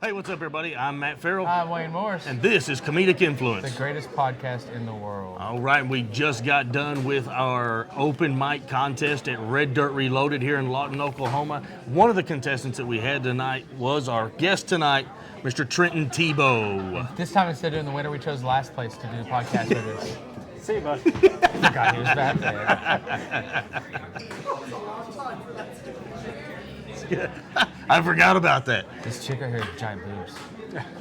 Hey, what's up, everybody? I'm Matt Ferrell. I'm Wayne Morris. And this is Comedic Influence. The greatest podcast in the world. All right, we just got done with our open mic contest at Red Dirt Reloaded here in Lawton, Oklahoma. One of the contestants that we had tonight was our guest tonight, Mr. Trenton Thibault. This time, instead of doing the winner, we chose last place to do the podcast with us. See you, bud. Forgot he was back there. I forgot about that. This chick right here has giant boobs.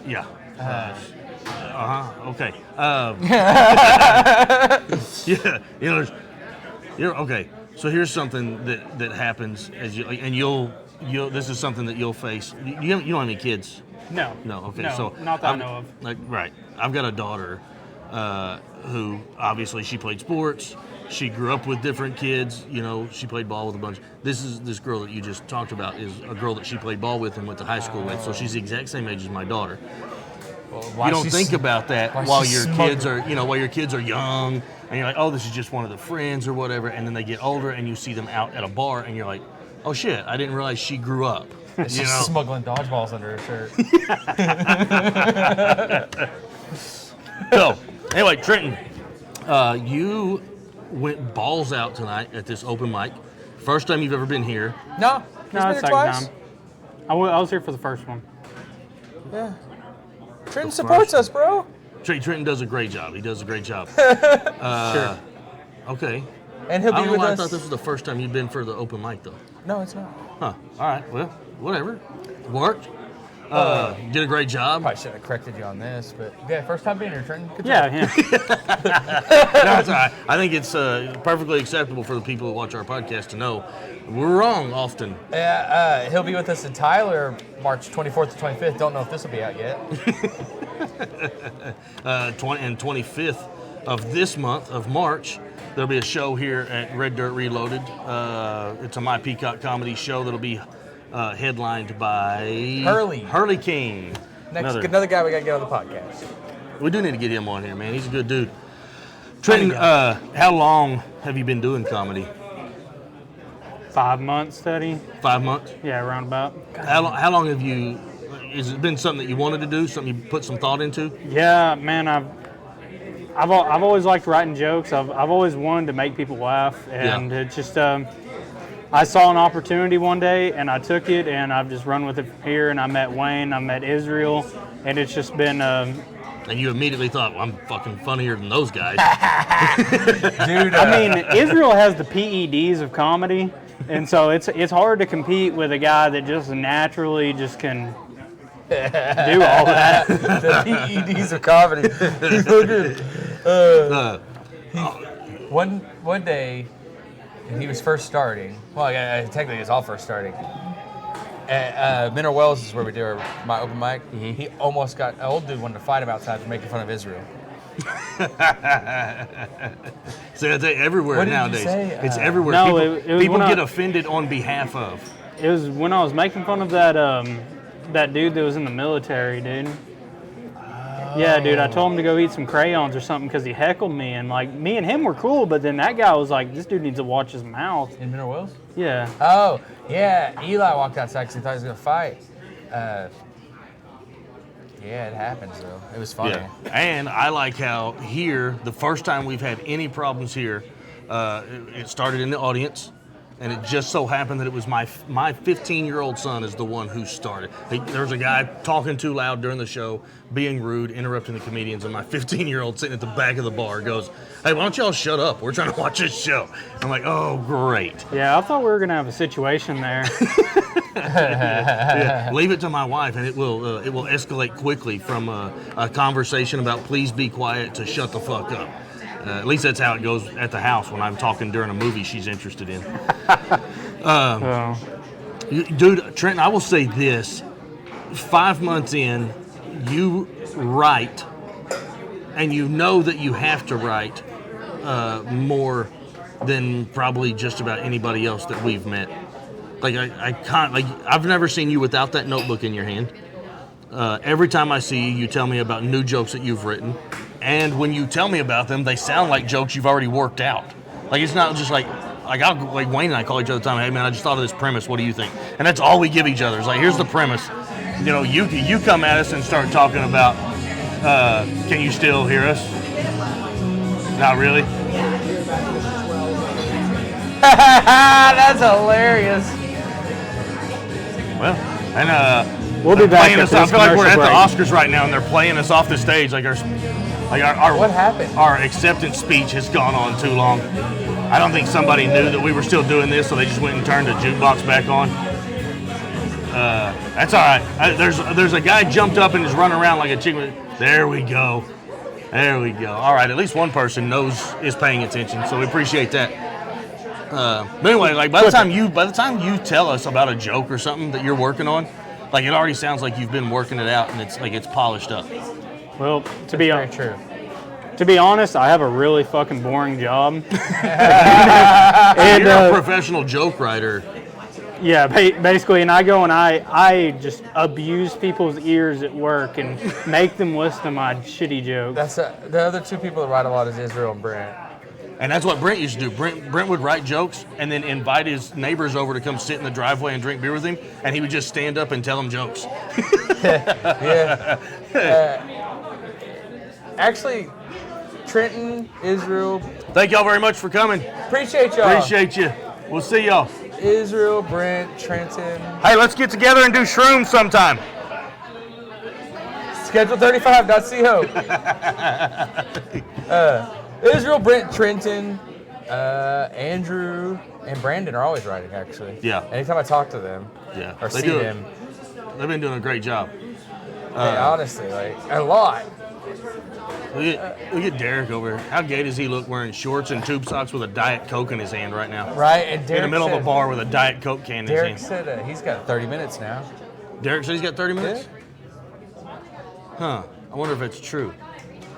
Yeah. Okay. Yeah. Okay. So here's something that happens as you and you'll this is something that you'll face. You don't have any kids? No. No. Okay. No, So not that I know of. Right. I've got a daughter who obviously she played sports. She grew up with different kids. You know, she played ball with a bunch. This girl that you just talked about is a girl that she played ball with and went to high school with. So she's the exact same age as my daughter. Well, you don't think about that while your kids are young, and you're like, oh, this is just one of the friends or whatever. And then they get older, and you see them out at a bar, and you're like, oh shit, I didn't realize she grew up. She's smuggling dodgeballs under her shirt. So, anyway, Trenton, you went balls out tonight at this open mic. First time you've ever been here. No, No, been it's here second twice. time. I was here for the first one. Yeah. Trenton supports us, bro. Trenton does a great job. He does a great job. Sure. Okay. And he'll I be don't know with why us. I thought this was the first time you'd been for the open mic, though. No, it's not. Huh. All right. Well, whatever. Worked. Did a great job. Probably should have corrected you on this, but yeah, first time being here, Trenton. Good Yeah, job. yeah. That's all right. I think it's perfectly acceptable for the people who watch our podcast to know we're wrong often. Yeah, he'll be with us in Tyler, March 24th to 25th. Don't know if this will be out yet. 25th of this month of March, there'll be a show here at Red Dirt Reloaded. It's a My Peecock Comedy show that'll be headlined by Hurley King. Another guy we got to get on the podcast. We do need to get him on here, man. He's a good dude. Trenton, how long have you been doing comedy? 5 months steady. 5 months? Yeah, around about. How long have you? Has it been something that you wanted to do? Something you put some thought into? Yeah, man. I've always liked writing jokes. I've always wanted to make people laugh, and it just I saw an opportunity one day, and I took it, and I've just run with it from here. And I met Wayne, I met Israel, and it's just been. And you immediately thought, well, I'm fucking funnier than those guys. Dude, I mean, Israel has the PEDs of comedy, and so it's hard to compete with a guy that just naturally just can do all that. the PEDs of comedy. One day, when he was first starting, well, technically it was all first starting. At Mineral Wells is where we do my open mic. Mm-hmm. He almost got an old dude wanted to fight him outside for making fun of Israel. So it's everywhere What did nowadays. you say? It's everywhere. No, People, it was people when get I- offended on behalf of. It was when I was making fun of that that dude that was in the military, dude. Yeah, dude, I told him to go eat some crayons or something because he heckled me, and like me and him were cool, but then that guy was like, this dude needs to watch his mouth. In Mineral Wells? Yeah. Oh, yeah. Eli walked outside because he thought he was going to fight. Yeah, it happens, though. It was funny. Yeah. And I like how here, the first time we've had any problems here, it started in the audience. And it just so happened that it was my 15-year-old son is the one who started. There was a guy talking too loud during the show, being rude, interrupting the comedians, and my 15-year-old sitting at the back of the bar goes, hey, why don't y'all shut up? We're trying to watch this show. I'm like, oh, great. Yeah, I thought we were going to have a situation there. Yeah, leave it to my wife, and it will escalate quickly from a conversation about please be quiet to shut the fuck up. At least that's how it goes at the house when I'm talking during a movie she's interested in. Dude, Trenton, I will say this. 5 months in, you write, and you know that you have to write more than probably just about anybody else that we've met. Like, I can't, like, I've never seen you without that notebook in your hand. Every time I see you, you tell me about new jokes that you've written. And when you tell me about them, they sound like jokes you've already worked out. Like, it's not just like Wayne and I call each other all the time, hey man, I just thought of this premise, what do you think? And that's all we give each other. It's like, here's the premise. you know, you come at us and start talking about, can you still hear us? Not really. That's hilarious. Well, and We'll be back playing us. after I this feel like we're at commercial the Oscars right now, and they're playing us off the stage like our What happened? Our acceptance speech has gone on too long. I don't think somebody knew that we were still doing this, so they just went and turned the jukebox back on. That's all right. There's a guy jumped up and is running around like a chicken. There we go. There we go. All right, at least one person is paying attention, so we appreciate that. But anyway, like by the time you tell us about a joke or something that you're working on, like it already sounds like you've been working it out and it's polished up. Well, Very true. To be honest, I have a really fucking boring job. And you're a professional joke writer. Yeah, basically, and I go and I just abuse people's ears at work and make them listen to my shitty jokes. That's the other two people that write a lot is Israel and Brent. And that's what Brent used to do. Brent would write jokes and then invite his neighbors over to come sit in the driveway and drink beer with him, and he would just stand up and tell them jokes. Yeah. Actually, Trenton, Israel. Thank y'all very much for coming. Appreciate y'all. Appreciate you. We'll see y'all. Israel, Brent, Trenton. Hey, let's get together and do shrooms sometime. Schedule35.co. Israel, Brent, Trenton, Andrew, and Brandon are always writing, actually. Yeah. Anytime I talk to them or they see do them. They've been doing a great job. Hey, honestly, like, a lot. Look at Derek over here. How gay does he look wearing shorts and tube socks with a Diet Coke in his hand right now? Right, and Derek in the middle said, of a bar with a Diet Coke can in his Derek hand. said he's got 30 minutes now. Derek said he's got 30 minutes? Yeah. Huh. I wonder if it's true.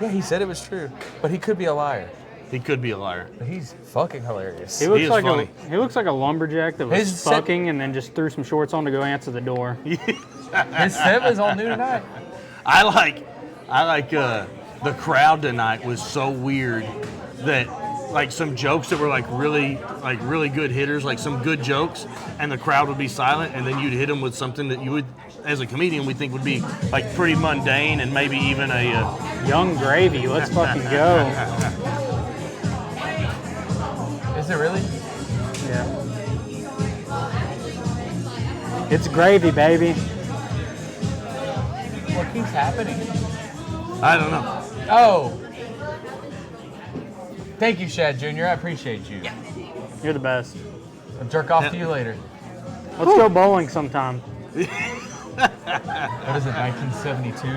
Yeah, he said it was true, but he could be a liar. He could be a liar. But he's fucking hilarious. He looks is like funny. he looks like a lumberjack that was His set- fucking and then just threw some shorts on to go answer the door. His set was all new tonight. I like the crowd tonight was so weird that like some jokes that were like really good hitters, like some good jokes, and the crowd would be silent, and then you'd hit them with something that you would, as a comedian, we think would be like pretty mundane and maybe even a Young gravy, let's fucking go. Is it really? Yeah. It's gravy, baby. What keeps happening? I don't know. Oh. Thank you, Shad Jr. I appreciate you. You're the best. I'll jerk off to you later. Let's go bowling sometime. What is it, 1972?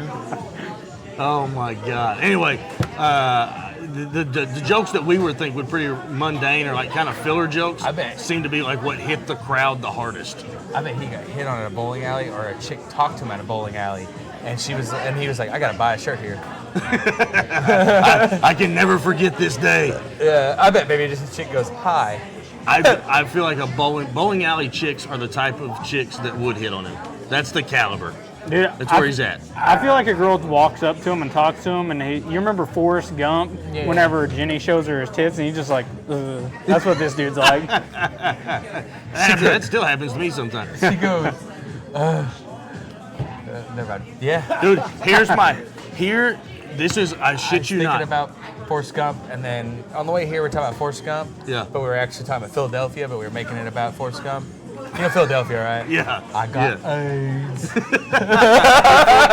Oh my God. Anyway, the jokes that we would think would pretty mundane or like kind of filler jokes, I bet. seem to be like what hit the crowd the hardest. I bet he got hit on at a bowling alley, or a chick talked to him at a bowling alley, and he was like, I gotta buy a shirt here. I can never forget this day. Yeah, I bet maybe just a chick goes, hi. I feel like a bowling alley chicks are the type of chicks that would hit on him. That's the caliber. Dude, That's where he's at. I feel like a girl walks up to him and talks to him, and you remember Forrest Gump? Yeah. Whenever Jenny shows her his tits, and he's just like, ugh. That's what this dude's like. That still happens to me sometimes. She goes, never mind. Yeah. Dude, this is, I shit you thinking not. about Forrest Gump, and then on the way here we're talking about Forrest Gump. Yeah. But we were actually talking about Philadelphia, but we were making it about Forrest Gump. You know Philadelphia, right? Yeah. I got AIDS.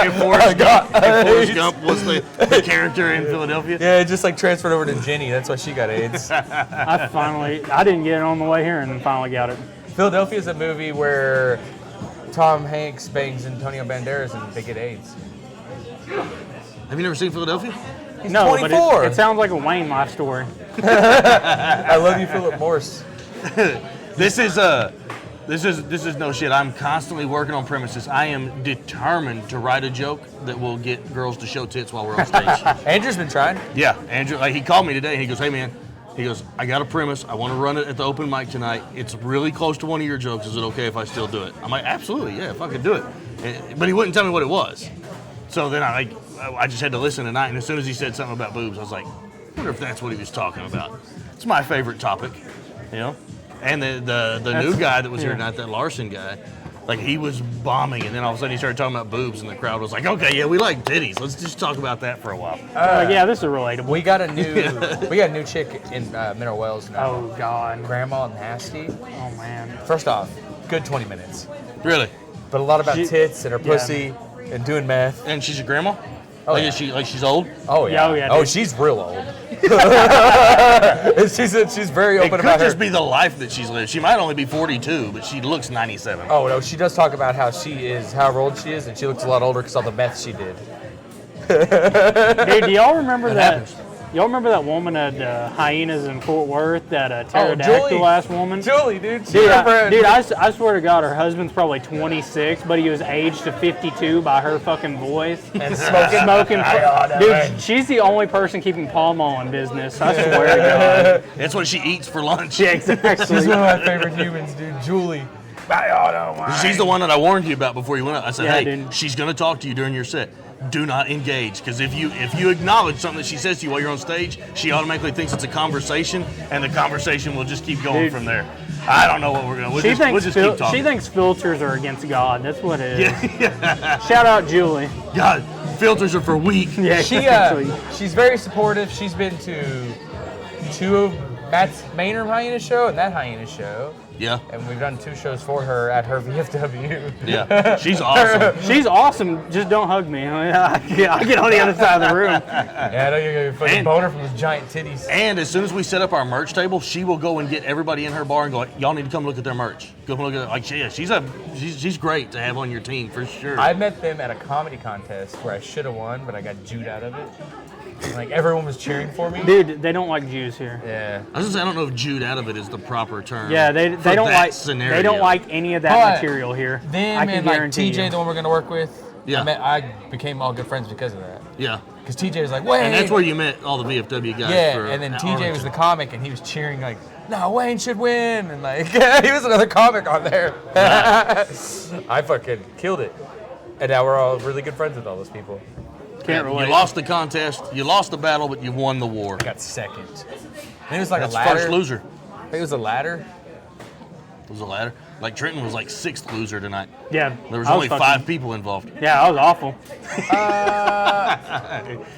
If Forrest Gump was the character in Philadelphia. Yeah, it just like transferred over to Jenny. That's why she got AIDS. I didn't get it on the way here and then finally got it. Philadelphia is a movie where Tom Hanks bangs Antonio Banderas and they get AIDS. Have you never seen Philadelphia? He's No, 24. but it sounds like a Wayne life story. I love you, Philip Morris. This is no shit. I'm constantly working on premises. I am determined to write a joke that will get girls to show tits while we're on stage. Andrew's been trying. Yeah, Andrew, like he called me today and he goes, hey man, he goes, I got a premise. I want to run it at the open mic tonight. It's really close to one of your jokes. Is it okay if I still do it? I'm like, absolutely, yeah, fucking do it. But he wouldn't tell me what it was. So then I just had to listen tonight, and as soon as he said something about boobs, I was like, I wonder if that's what he was talking about. It's my favorite topic, you know? And the new guy that was here tonight, that Larson guy, Like, he was bombing, and then all of a sudden he started talking about boobs, and the crowd was like, okay, yeah, we like titties. Let's just talk about that for a while. Yeah, this is relatable. We got a new chick in Mineral Wells now. Oh, God. Grandma Nasty. Oh, man. First off, good 20 minutes. Really? But a lot about tits and her pussy and doing meth. And she's a grandma? Oh, like, yeah. she's old? Oh, yeah. Oh, yeah, Oh, dude. she's real old. she's very open It about could just her. be the life that she's lived. She might only be 42, but she looks 97. Oh, no, she does talk about how she is, however old she is, and she looks a lot older because all the meth she did. Dude, do y'all remember that? happens. Y'all remember that woman at Hyenas in Fort Worth, that pterodactyl-ass woman? Julie, dude. Dude, I swear to God, her husband's probably 26, but he was aged to 52 by her fucking voice. And smoking. Dude, she's the only person keeping Pall Mall in business. I swear to God. That's what she eats for lunch. Yeah, exactly. She's one of my favorite humans, dude. Julie. She's the one that I warned you about before you went out. I said, Yeah, hey, dude. she's going to talk to you during your set. Do not engage, because if you acknowledge something that she says to you while you're on stage, she automatically thinks it's a conversation, and the conversation will just keep going Dude. from there. I don't know what we're going to. We'll just keep talking. She thinks filters are against God. That's what it is. Yeah. Shout out Julie. God, filters are for weak. Yeah, exactly. She's very supportive. She's been to two of Matt's Maynard Hyena show and that Hyena show. Yeah. And we've done 2 shows for her at her VFW. Yeah. She's awesome. She's awesome. Just don't hug me. I get on the other side of the room. Yeah, I know you're going to fucking boner from those giant titties. And as soon as we set up our merch table, she will go and get everybody in her bar and go, y'all need to come look at their merch. Go look at it. Like, yeah, she's great to have on your team for sure. I met them at a comedy contest where I should have won, but I got Jewed out of it. Like, everyone was cheering for me. Dude, they don't like Jews here. Yeah. I was gonna say, I don't know if Jude out of it is the proper term. Yeah, they don't like scenario. They don't like any of that But material here. Them I can and like guarantee TJ, you. the one we're gonna work with. Yeah. I became all good friends because of that. Yeah. Because TJ was like, Wayne. And that's where you met all the VFW guys. Yeah, for and then TJ Arlington. was the comic, and he was cheering like, "No, Wayne should win," and like he was another comic on there. I fucking killed it, and now we're all really good friends with all those people. Can't relate. You lost the contest, you lost the battle, but you won the war. I got second. And it was like That's a ladder. first loser. I think it was a ladder. It was a ladder. Like Trenton was like 6th loser tonight. Yeah. There was I only fucking- 5 people involved. Yeah, I was awful.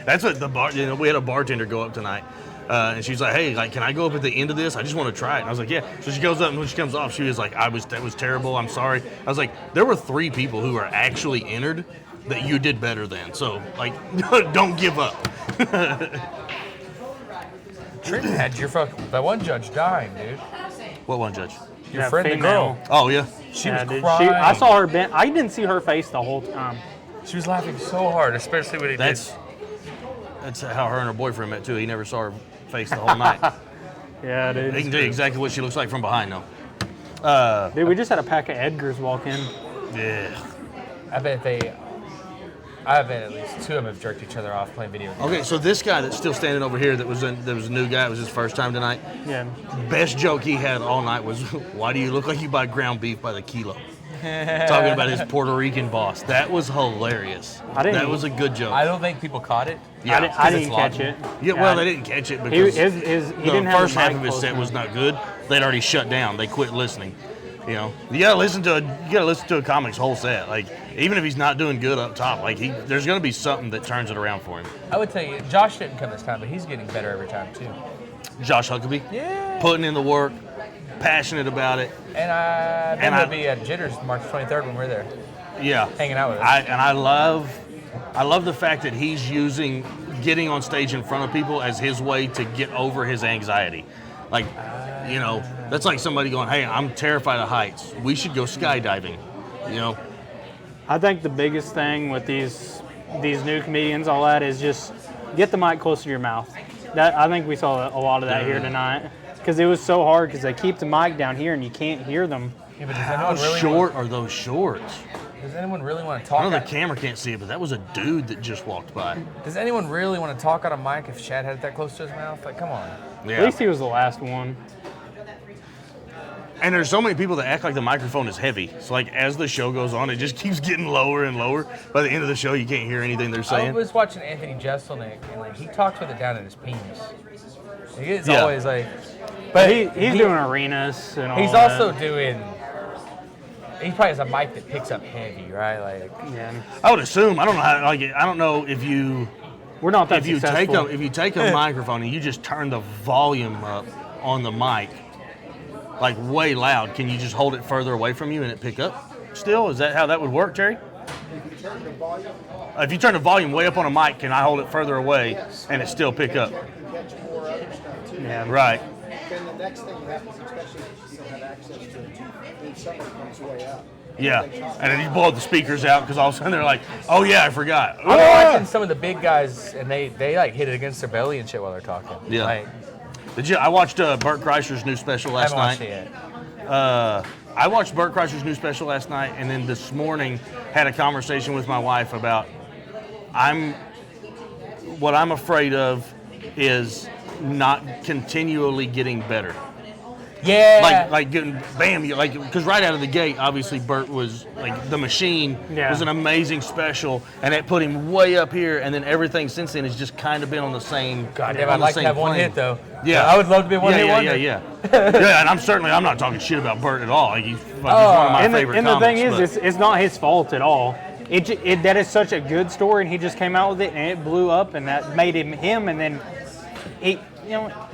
That's what the bar. You know, we had a bartender go up tonight, and she's like, "Hey, like, can I go up at the end of this? I just want to try it." And I was like, "Yeah." So she goes up, and when she comes off, she was like, that was terrible. I'm sorry." I was like, "There were 3 people who were actually entered that you did better than. So, like, don't give up." Trenton had your that one judge dying, dude. What one, Judge? Your Yeah, friend, the female. girl. Oh yeah. She Yeah, was dude, crying. I saw her bent. I didn't see her face the whole time. She was laughing so hard, especially when he That's how her and her boyfriend met too. He never saw her face the whole night. Yeah, dude. He can tell you exactly what she looks like from behind, though. Dude, we just had a pack of Edgars walk in. Yeah. I bet at least 2 of them have jerked each other off playing video games. Okay, so this guy that's still standing over here that was a new guy. It was his first time tonight. Yeah. Best joke he had all night was, "Why do you look like you buy ground beef by the kilo?" Talking about his Puerto Rican boss. That was hilarious. That was a good joke. I don't think people caught it. Yeah. I it's didn't catch Lawton. it. Yeah, well, they didn't catch it He because didn't the have first the half mic of his close set enough. was not good. They'd already shut down. They quit listening. You know, you gotta listen to a comic's whole set. Like, even if he's not doing good up top, like there's gonna be something that turns it around for him. I would tell you, Josh didn't come this time, but he's getting better every time too. Josh Huckabee, Yeah. putting in the work, passionate about it. And I'm And gonna I- be at Jitters March 23rd when we're there, Yeah, hanging out with us. I love the fact that he's using getting on stage in front of people as his way to get over his anxiety. Like, you know, that's like somebody going, "Hey, I'm terrified of heights. We should go skydiving." You know, I think the biggest thing with these new comedians, all that, is just get the mic close to your mouth. That I think we saw a lot of that here tonight, because it was so hard because they keep the mic down here and you can't hear them. Yeah, but does how anyone really short are those shorts? does anyone really want to I talk? know the camera can't see it, but that was a dude that just walked by. Does anyone really want to talk on a mic if Chad had it that close to his mouth? Like, come on. Yeah. At least he was the last one. And there's so many people that act like the microphone is heavy. So, like, as the show goes on, it just keeps getting lower and lower. By the end of the show, you can't hear anything they're I saying. was watching Anthony Jeselnik, and like he talks with it down in his penis. Like, it's Yeah. always like, But he's doing arenas and all he's that. also doing. He probably has a mic that picks up heavy, right? Like, Yeah. I would assume. I don't know how. Like, I don't know if you. We're not that If you successful. take a microphone and you just turn the volume up on the mic, like way loud, can you just hold it further away from you and it pick up? Still, is that how that would work, Terry? If you turn the volume way up on a mic, can I hold it further away and it still pick up? Catch more other stuff too. Yeah. Right. Then the next thing happens, especially if you don't have access to it, then somebody comes way up. Yeah. And then you blow the speakers out because all of a sudden they're like, "Oh yeah, I forgot." I've been watching some of the big guys, and they like hit it against their belly and shit while they're talking. Yeah. Like, I watched Bert Kreischer's new special I last haven't watched night. it yet. I watched Bert Kreischer's new special last night, and then this morning had a conversation with my wife about what I'm afraid of is not continually getting better. Yeah. Like getting because right out of the gate, obviously Bert was like The Machine was an amazing special, and it put him way up here, and then everything since then has just kind of been on the same. Goddamn, on I'd the like to same have one plane. hit though. Yeah, I would love to be one hit wonder. Yeah. And I'm not talking shit about Bert at all. Like, he's one of my favorite and the comics. thing is, it's not his fault at all. That is such a good story, and he just came out with it, and it blew up, and that made him. And then,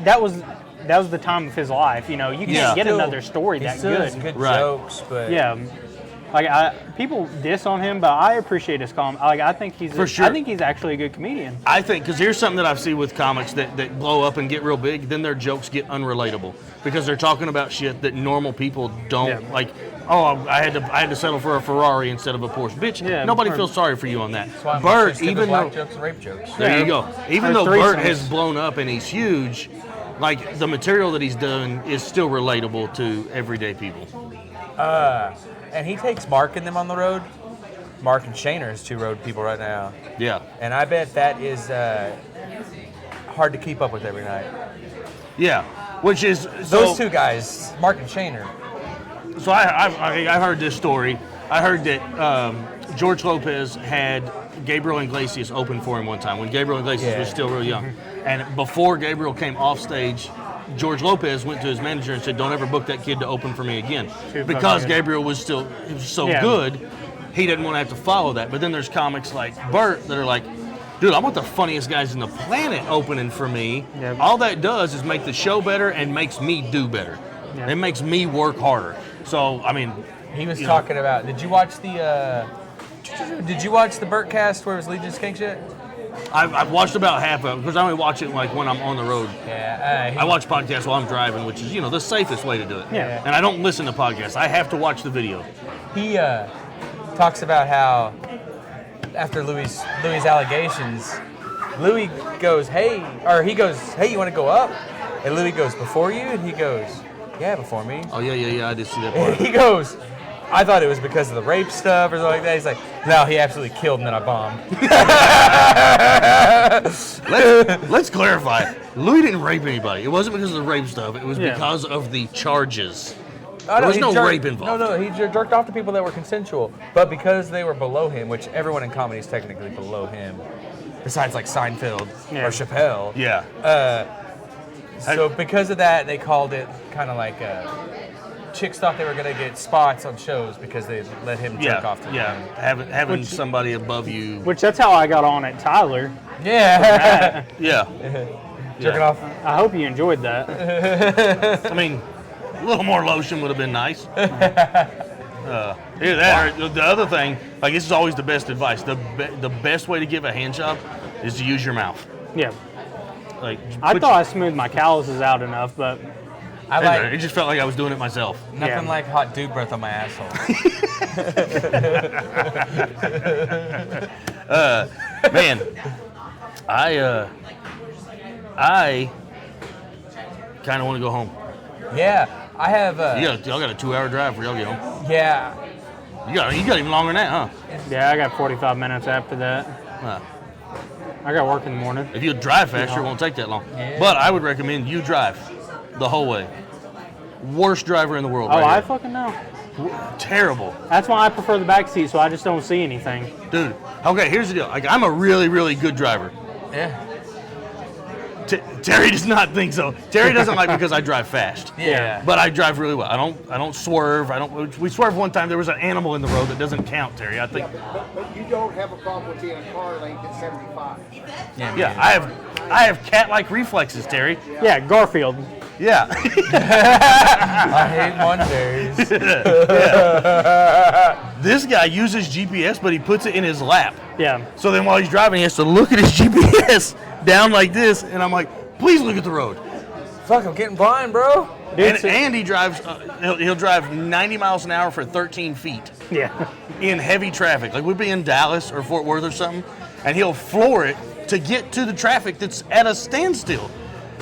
that was the time of his life. You can't get another story He that still good. has good Right. jokes, but Yeah. Like people diss on him, but I appreciate his comedy. Like I think he's For sure. I think he's actually a good comedian. I think, because here's something that I've seen with comics that blow up and get real big, then their jokes get unrelatable because they're talking about shit that normal people don't Yeah. like. Oh, I had to settle for a Ferrari instead of a Porsche. Bitch, Yeah, nobody or- feels sorry for you on that. that's why I'm Bert, stupid even black though jokes and rape jokes. there you go, even Or though Bert threesomes. has blown up and he's huge, like the material that he's done is still relatable to everyday people. And he takes Mark and them on the road. Mark and Shaner is two road people right now. Yeah, And I bet that is hard to keep up with every night. yeah. Which is Those two guys, Mark and Shaner. So I heard this story. I heard that George Lopez had Gabriel Iglesias open for him one time when Gabriel Iglesias was still real young. And before Gabriel came off stage, George Lopez went to his manager and said, "Don't ever book that kid to open for me again," because Gabriel was so good. He didn't want to have to follow that. But then there's comics like Bert that are like, "Dude, I want the funniest guys in the planet opening for me. Yeah. All that does is make the show better and makes me do better. Yeah. It makes me work harder." So, I mean, He was talking about. Did you watch the Burt cast where it was Legion Skank shit? I've watched about half of it because I only watch it like when I'm on the road. Yeah. I watch podcasts while I'm driving, which is the safest way to do it. Yeah. And I don't listen to podcasts. I have to watch the video. He talks about how after Louis' allegations, Louis goes, "Hey," "Hey, you want to go up?" And Louis goes, "Before you?" And he goes, "Yeah, before me." Oh yeah. I did see that And part. he goes, "I thought it was because of the rape stuff or something like that." He's like, "No, he absolutely killed and then I bombed." Let's clarify. Louis didn't rape anybody. It wasn't because of the rape stuff. It was Yeah. because of the charges. Oh, There was he no jerked- rape involved. No, he jerked off to people that were consensual, but because they were below him, which everyone in comedy is technically below him, besides like Seinfeld Yeah. or Chappelle. Yeah. So because of that, they called it kind of like chicks thought they were gonna get spots on shows because they let him jerk off to them. Having somebody above you. Which that's how I got on at Tyler. Yeah. Yeah. Jerking off. I hope you enjoyed that. I mean, a little more lotion would have been nice. The other thing, like, this is always the best advice. The best way to give a hand job is to use your mouth. Yeah. Like, I thought I smoothed my calluses out enough, but I it like just felt like I was doing it myself. nothing Yeah. like hot dude breath on my asshole. Man, I kind of want to go home. Yeah, I have. Y'all got a 2-hour drive for y'all get home. Yeah, You got even longer than that, huh? yeah, I got 45 minutes after that. I got work in the morning. If you drive faster, it won't take that long. Yeah. But I would recommend you drive the whole way. Worst driver in the world. Oh, right I here. fucking know. Terrible. That's why I prefer the back seat, so I just don't see anything. Dude, okay, here's the deal. Like, I'm a really, really good driver. yeah. Terry does not think so. Terry doesn't like because I drive fast. Yeah. But I drive really well. I don't swerve. We swerved one time. There was an animal in the road that doesn't count, Terry. I think. But you don't have a problem with being a car lane at 75. Yeah, I have cat-like reflexes, Terry. Yeah, Garfield. Yeah. I hate Mondays. This guy uses GPS, but he puts it in his lap. Yeah. So then while he's driving, he has to look at his GPS down like this, and I'm like, please look at the road. Fuck, I'm getting blind, bro. And he drives, he'll drive 90 miles an hour for 13 feet Yeah. in heavy traffic. Like we'd be in Dallas or Fort Worth or something, and he'll floor it to get to the traffic that's at a standstill.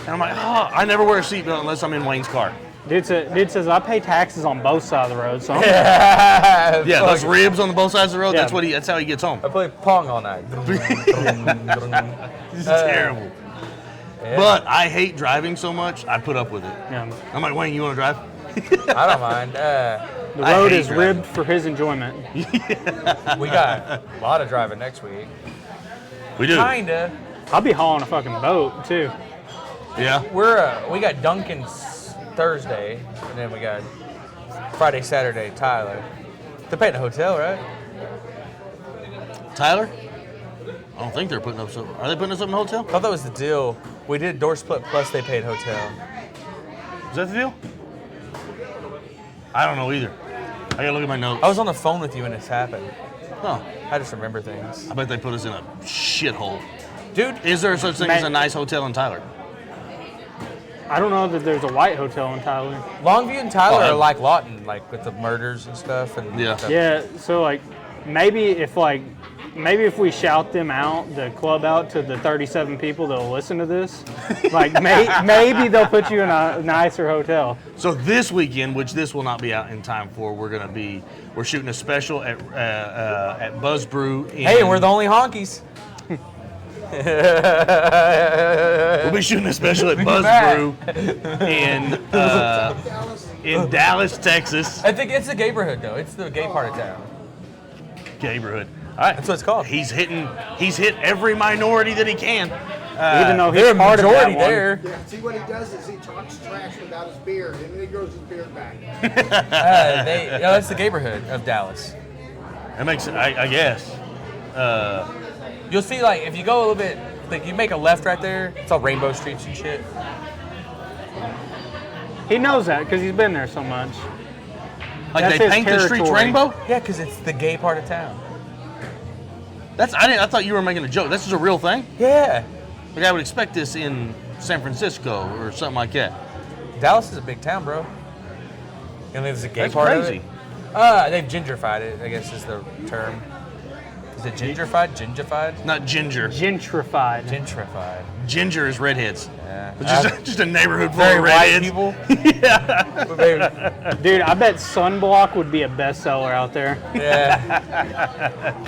And I'm like, oh, I never wear a seatbelt unless I'm in Wayne's car. Dude says I pay taxes on both sides of the road, so I'm Yeah, those ribs on the both sides of the road, Yeah. that's how he gets home. I play Pong all night. It's terrible. Yeah. But I hate driving so much, I put up with it. yeah. I'm like, Wayne, you want to drive? I don't mind. The I road hate is driving. ribbed for his enjoyment. We got a lot of driving next week. We do. Kinda. I'll be hauling a fucking boat too. Yeah. We got Duncan's Thursday, and then we got Friday, Saturday, Tyler. They're paying a hotel, right? Tyler? I don't think they're putting up some. Are they putting us up in a hotel? I thought that was the deal. We did door split plus they paid hotel. Is that the deal? I don't know either. I gotta look at my notes. I was on the phone with you when this happened. Oh, I just remember things. I bet they put us in a shithole. Dude, Is there such thing as a nice hotel in Tyler? I don't know that there's a white hotel in Tyler. Longview and Tyler Oh, are like Lawton, like with the murders and stuff. And Yeah. stuff. Yeah, so like maybe if we shout them out, the club out to the 37 people that'll listen to this, like maybe they'll put you in a nicer hotel. So this weekend, which this will not be out in time for, we're shooting a special at Buzz Brew. Hey, and we're the only honkies. We'll be shooting a special at Buzz Brew in Dallas, Texas. I think it's the neighborhood though. It's the gay part of town. Neighborhood. All right, That's what it's called. He's hit every minority that he can. Even though he's They're a part of majority that one. there. Yeah, see what he does is he talks trash without his beard, and then he grows his beard back. That's the neighborhood of Dallas. That makes it, I guess. You'll see, like, if you go a little bit, like, you make a left right there, it's all rainbow streets and shit. He knows that because he's been there so much. Like That's they his paint the streets territory. rainbow? Yeah, because it's the gay part of town. I thought you were making a joke. This is a real thing? Yeah. Like I would expect this in San Francisco or something like that. Dallas is a big town, bro. And there's a gay That's part crazy. of it. They've gentrified it, I guess is the term. Is it gentrified? Gentrified? Not ginger. Gentrified. Gentrified. Ginger is redheads. Yeah. It's just a neighborhood full Very of white redheads. people. Yeah. Dude, I bet Sunblock would be a bestseller out there. Yeah.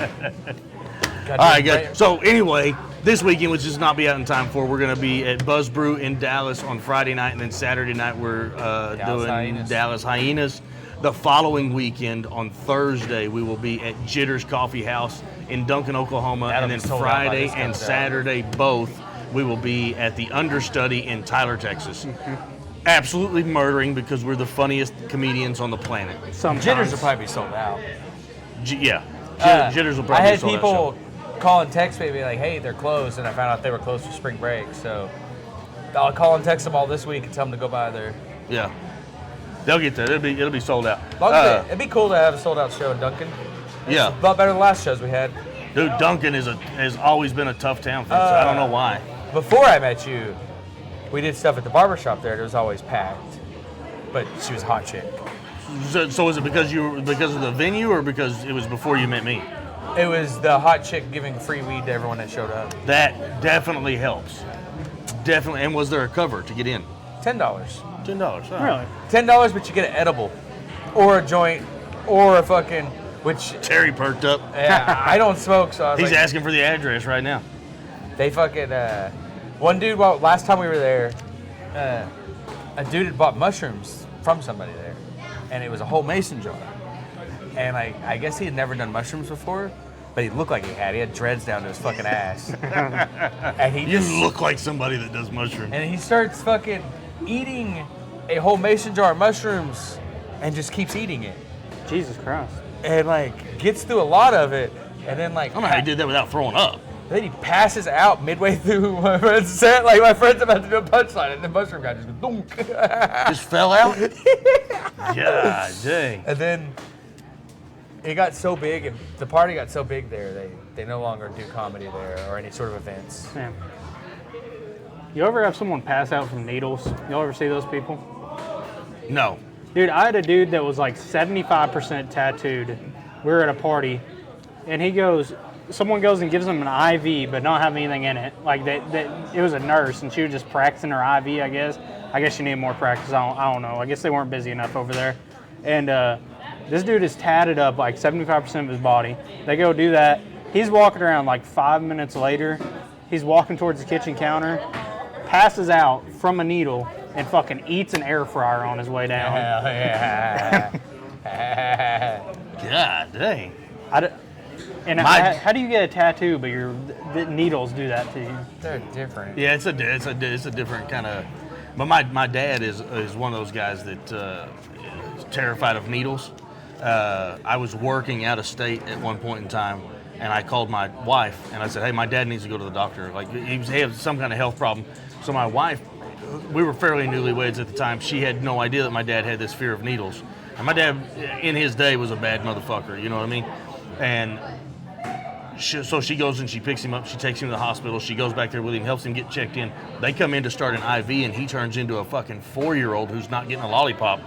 All right, good. So anyway, this weekend, which does not be out in time for, we're going to be at Buzz Brew in Dallas on Friday night, and then Saturday night we're doing Hyenas. Dallas Hyenas. The following weekend on Thursday, we will be at Jitter's Coffee House in Duncan, Oklahoma, That'll and be then sold out by Friday this and comes out. Saturday both we will be at the Understudy in Tyler, Texas. Absolutely murdering because we're the funniest comedians on the planet. Sometimes. Jitters will probably be sold out. Jitters will probably I had be sold out people show. call and text me, be like, hey, they're closed, and I found out they were closed for spring break. So I'll call and text them all this week and tell them to go by there. Yeah. They'll get there. It'll be sold out. It'd be cool to have a sold out show in Duncan. Yeah. A lot better than the last shows we had. Dude, Duncan has always been a tough town for us. I don't know why. Before I met you, we did stuff at the barbershop there. It was always packed. But she was a hot chick. So is it because of the venue or because it was before you met me? It was the hot chick giving free weed to everyone that showed up. That definitely helps. Definitely. And was there a cover to get in? $10. $10. Oh. Really? $10, but you get an edible, or a joint, or a fucking, which Terry perked up. yeah, I don't smoke, so I was He's like, asking for the address right now. they fucking, one dude, last time we were there, a dude had bought mushrooms from somebody there, and it was a whole mason jar. And I guess he had never done mushrooms before, but he looked like he had. He had dreads down to his fucking ass. And he You just look like somebody that does mushrooms. and he starts fucking eating a whole mason jar of mushrooms and just keeps eating it. Jesus Christ. And like gets through a lot of it, and then like I don't know how he did that without throwing up. then he passes out midway through my friend's set. Like my friend's about to do a punchline, and the mushroom guy just goes dunk. Just fell out? God dang. And then it got so big, and the party got so big there, they no longer do comedy there or any sort of events. Man. You ever have someone pass out from needles? Y'all ever see those people? No. Dude, I had a dude that was like 75% tattooed. We were at a party, and someone goes and gives him an IV, but not have anything in it. Like that it was a nurse, and she was just practicing her IV, I guess. I guess she needed more practice. I don't know. I guess they weren't busy enough over there. And this dude is tatted up like 75% of his body. They go do that. He's walking around like 5 minutes later. He's walking towards the kitchen counter, passes out from a needle, and fucking eats an air fryer on his way down. Hell yeah. God dang. How do you get a tattoo, but the needles do that to you? They're different. Yeah, it's a different kind of. But my dad is one of those guys that is terrified of needles. I was working out of state at one point in time, and I called my wife and I said, "Hey, my dad needs to go to the doctor. Like he has some kind of health problem." So my wife, we were fairly newlyweds at the time. She had no idea that my dad had this fear of needles. And my dad, in his day, was a bad motherfucker. You know what I mean? And so she goes and she picks him up. She takes him to the hospital. She goes back there with him, helps him get checked in. They come in to start an IV, and he turns into a fucking 4-year-old who's not getting a lollipop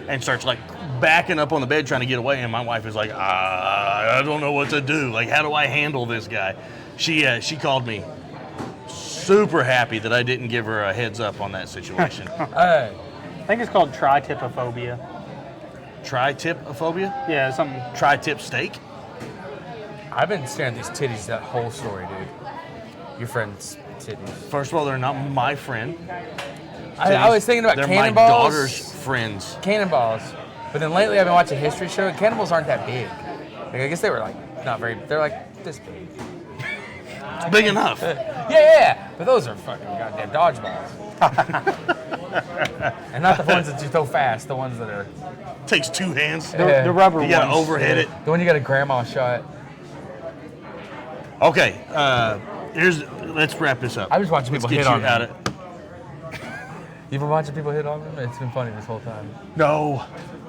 and starts like backing up on the bed trying to get away. And my wife is like, I don't know what to do. Like, how do I handle this guy? She called me super happy that I didn't give her a heads up on that situation. I think it's called tri-tipophobia. Tri-tipophobia? Yeah, something. Tri-tip steak? I've been staring at these titties that whole story, dude. Your friend's titties. First of all, they're not my friend. I was thinking about they're cannonballs. my daughter's friends. Cannonballs. But then lately I've been watching a history show, and cannonballs aren't that big. Like, I guess they were like, not very, they're like this big. It's big enough. Yeah. But those are fucking goddamn dodgeballs. And not the ones that you throw fast, the ones that are... Takes 2 hands. The rubber You gotta ones. overhead it. The one you got a grandma shot. Okay, let's wrap this up. I was watching people Let's hit get on you out them. You been watching people hit on them? It's been funny this whole time. No,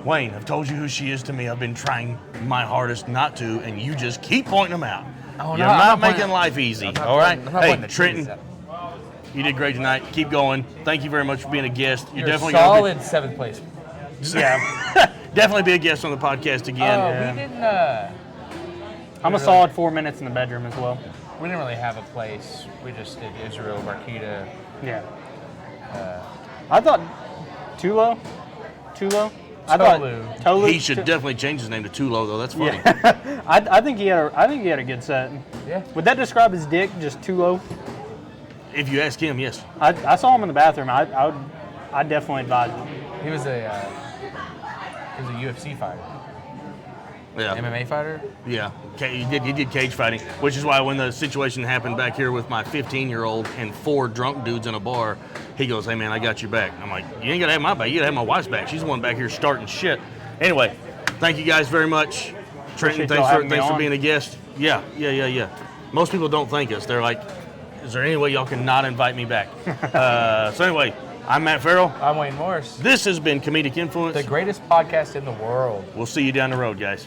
Wayne, I've told you who she is to me. I've been trying my hardest not to, and you just keep pointing them out. Oh, You're no, I'm not not making pointing- life easy, I'm not all right? pointing- I'm not Hey, pointing the Trenton, titties you did great tonight. Keep going. Thank you very much for being a guest. You're definitely solid 7th place. Yeah. definitely be a guest on the podcast again. Yeah. We didn't. I'm a solid 4 minutes in the bedroom as well. We didn't really have a place. We just did Israel, Marquita. Yeah. I thought Tulo. I thought Tolu. Tolu. He should definitely change his name to Tulo, though. That's funny. Yeah. I think he had a good set. Yeah. Would that describe his dick, just Tulo? If you ask him, yes. I saw him in the bathroom. I'd definitely advise it. He was a UFC fighter. Yeah. MMA fighter. Yeah, he did cage fighting, which is why when the situation happened back here with my 15-year-old and 4 drunk dudes in a bar, he goes, "Hey man, I got your back." I'm like, "You ain't gotta have my back. You gotta have my wife's back. She's the one back here starting shit." Anyway, thank you guys very much. Trenton, Appreciate y'all having me thanks for on. being a guest. Yeah. Most people don't thank us. They're like, "Is there any way y'all can not invite me back?" So anyway, I'm Matt Ferrell. I'm Wayne Morris. This has been Comedic Influence. The greatest podcast in the world. We'll see you down the road, guys.